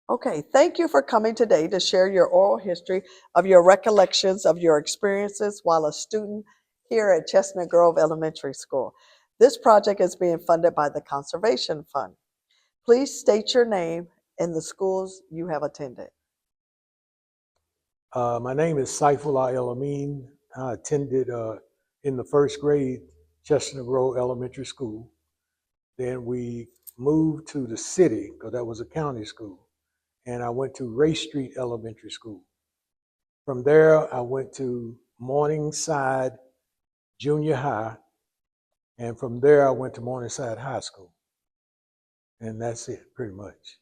Okay, thank you for coming today to share your oral history of your recollections of your experiences while a student here at Chestnut Grove Elementary School. This project is being funded by the Conservation Fund. Please state your name and the schools you have attended. My name is Selfullah El Amin. I attended in the first grade Chestnut Grove Elementary School. Then we moved to the city because that was a county school. And I went to Race Street Elementary School. From there, I went to Morningside Junior High. And from there, I went to Morningside High School. And that's it, pretty much,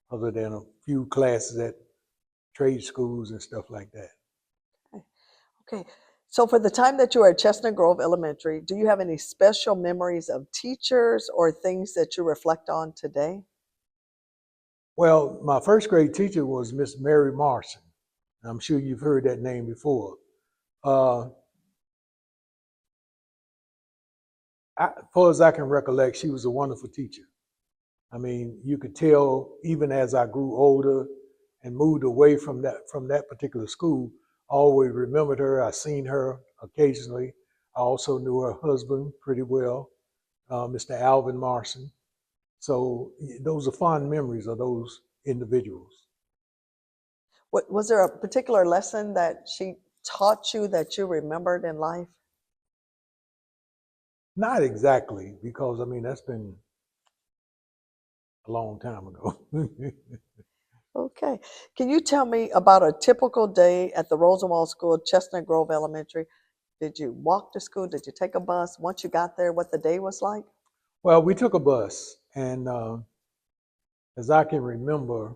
other than a few classes at trade schools and stuff like that. Okay, so for the time that you were at Chestnut Grove Elementary, do you have any special memories of teachers or things that you reflect on today? Well, my first grade teacher was Miss Mary Marson. I'm sure you've heard that name before. As far as I can recollect, she was a wonderful teacher. I mean, you could tell even as I grew older and moved away from that particular school, I always remembered her. I seen her occasionally. I also knew her husband pretty well, Mr. Alvin Marson. So those are fond memories of those individuals. Was there a particular lesson that she taught you that you remembered in life? Not exactly, because I mean, that's been a long time ago. Okay. Can you tell me about a typical day at the Rosenwald School, Chestnut Grove Elementary? Did you walk to school? Did you take a bus? Once you got there, what the day was like? Well, we took a bus, and as I can remember,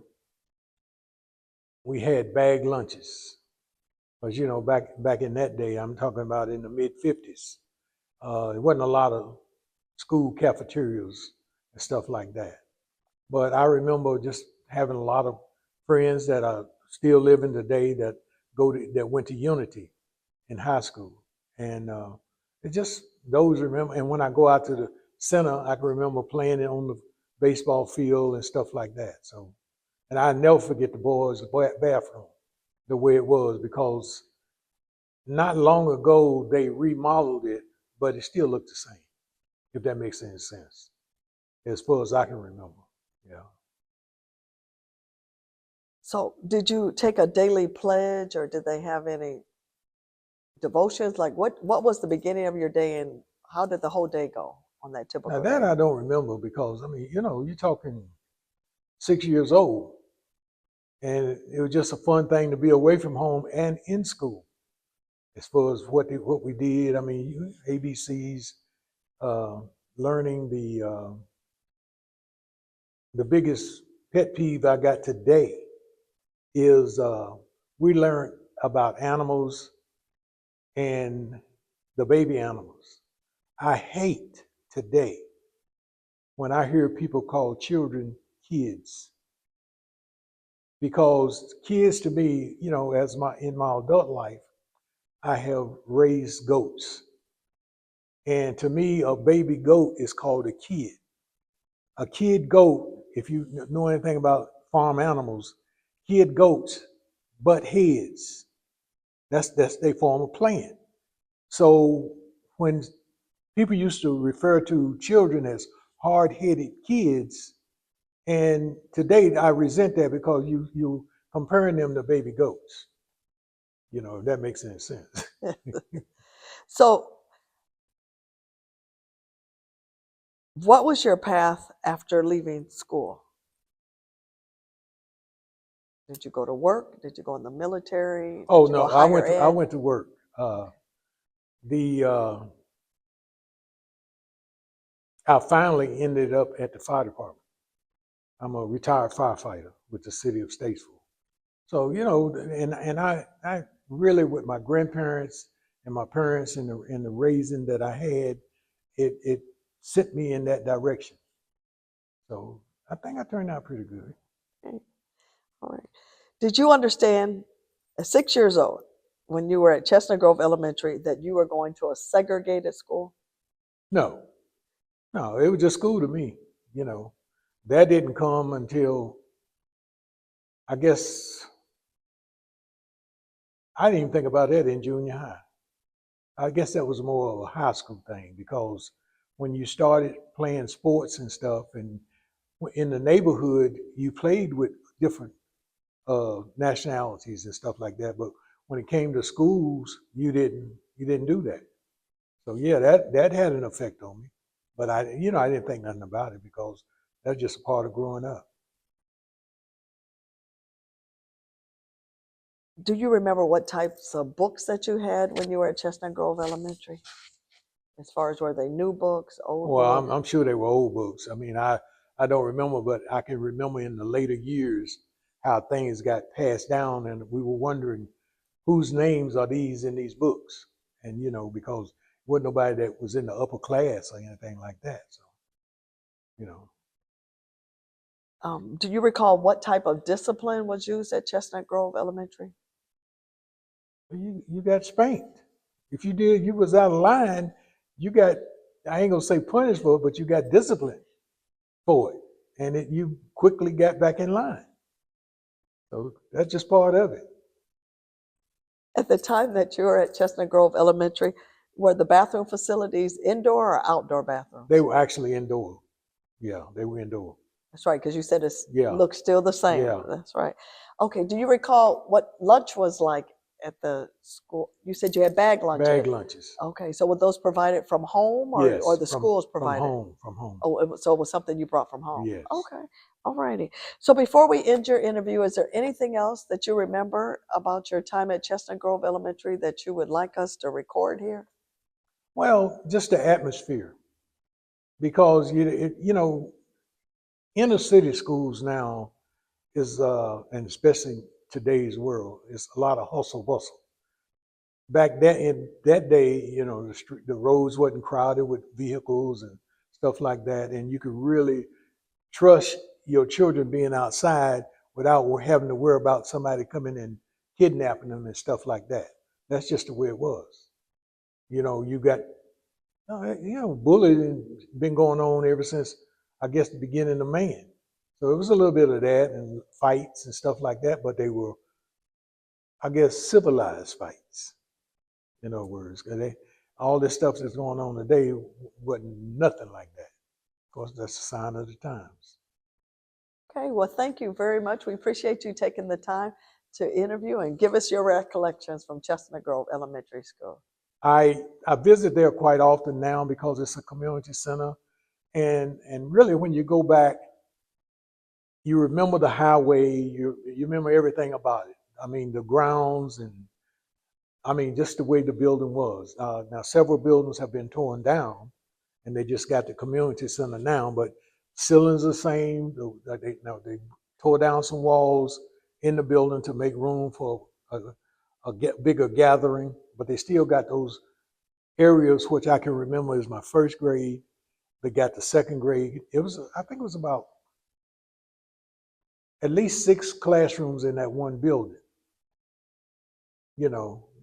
we had bag lunches. Because you know, back in that day, I'm talking about in the mid-50s, there wasn't a lot of school cafeterias and stuff like that. But I remember just having a lot of friends that are still living today that went to Unity in high school, and it just those remember. And when I go out to the center, I can remember playing it on the baseball field and stuff like that. So, and I never forget the boys' bathroom, the way it was, because not long ago they remodeled it, but it still looked the same. If that makes any sense, as far as I can remember. Yeah. So, did you take a daily pledge or did they have any devotions? Like what was the beginning of your day and how did the whole day go on that Now typical that day? I don't remember because I mean, you know, you're talking 6 years old, and it was just a fun thing to be away from home and in school. As far as what we did, I mean, ABCs, uh, learning the biggest pet peeve I got today is we learned about animals and the baby animals. I hate today when I hear people call children kids, because kids to me, you know, as my in my adult life, I have raised goats. And to me, a baby goat is called a kid. A kid goat, if you know anything about farm animals, kid goats butt heads. That's they form a plant. So when people used to refer to children as hard-headed kids, and today I resent that because you comparing them to baby goats. You know, if that makes any sense. So, what was your path after leaving school? Did you go to work? Did you go in the military? Oh Did you go no, higher I ed? went to work. The I finally ended up at the fire department. I'm a retired firefighter with the city of Statesville. So you know, and I really with my grandparents and my parents and the raising that I had, it sent me in that direction. So I think I turned out pretty good. Okay, all right. Did you understand at 6 years old when you were at Chestnut Grove Elementary that you were going to a segregated school? No, no, it was just school to me. You know, that didn't come until I guess I didn't even think about that in junior high. I guess that was more of a high school thing because when you started playing sports and stuff, and in the neighborhood, you played with different nationalities and stuff like that. But when it came to schools, you didn't do that. So yeah, that had an effect on me. But I didn't think nothing about it because that's just a part of growing up. Do you remember what types of books that you had when you were at Chestnut Grove Elementary? As far as were they new books, old Well, books? I'm sure they were old books. I mean, I don't remember, but I can remember in the later years how things got passed down, and we were wondering whose names are these in these books, and because wasn't nobody that was in the upper class or anything like that. So you know, Do you recall what type of discipline was used at Chestnut Grove Elementary? you got spanked. If you was out of line, you got, I ain't gonna say punished for it, but you got disciplined for it, and you quickly got back in line. So that's just part of it. At the time that you were at Chestnut Grove Elementary, were the bathroom facilities indoor or outdoor bathrooms? They were actually indoor. Yeah, they were indoor. That's right, because you said it Yeah, looks still the same. yeah. That's right. Okay, do you recall what lunch was like at the school? You said you had bag lunch Bag at. lunches. Okay, so were those provided from home or Yes, the from schools from provided? home, from home. Oh, so it was something you brought from home. Yes. Okay, all righty. So before we end your interview, is there anything else that you remember about your time at Chestnut Grove Elementary that you would like us to record here? Well, just the atmosphere, because inner city schools now is and especially today's world, is a lot of hustle bustle. Back then in that day, the roads wasn't crowded with vehicles and stuff like that, and you could really trust your children being outside without having to worry about somebody coming and kidnapping them and stuff like that. That's just the way it was. You got bullying been going on ever since, I guess, the beginning of man. So it was a little bit of that and fights and stuff like that, but they were, I guess, civilized fights. In other words, 'cause all this stuff that's going on today wasn't nothing like that. Of course, that's a sign of the times. Okay, well, thank you very much. We appreciate you taking the time to interview and give us your recollections from Chestnut Grove Elementary School. I visit there quite often now because it's a community center, and really when you go back, you remember the highway, you remember everything about it. I mean the grounds, and I mean just the way the building was. Now several buildings have been torn down, and they just got the community center now, but ceilings are the same. They tore down some walls in the building to make room for a bigger gathering, but they still got those areas which I can remember is my first grade. They got the second grade. I think it was about at least 6 classrooms in that one building,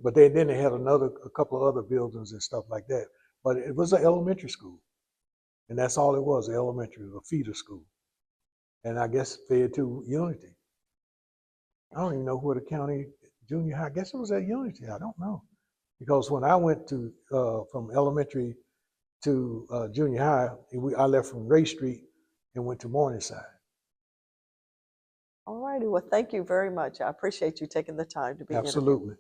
but then they had a couple of other buildings and stuff like that. But it was an elementary school, and that's all it was, elementary, a feeder school. And I guess fed to Unity. I don't even know where the county junior high, I guess it was at Unity. I don't know. Because when I went to from elementary to junior high, I left from Ray Street and went to Morningside. All righty. Well, thank you very much. I appreciate you taking the time to be interviewed. Absolutely.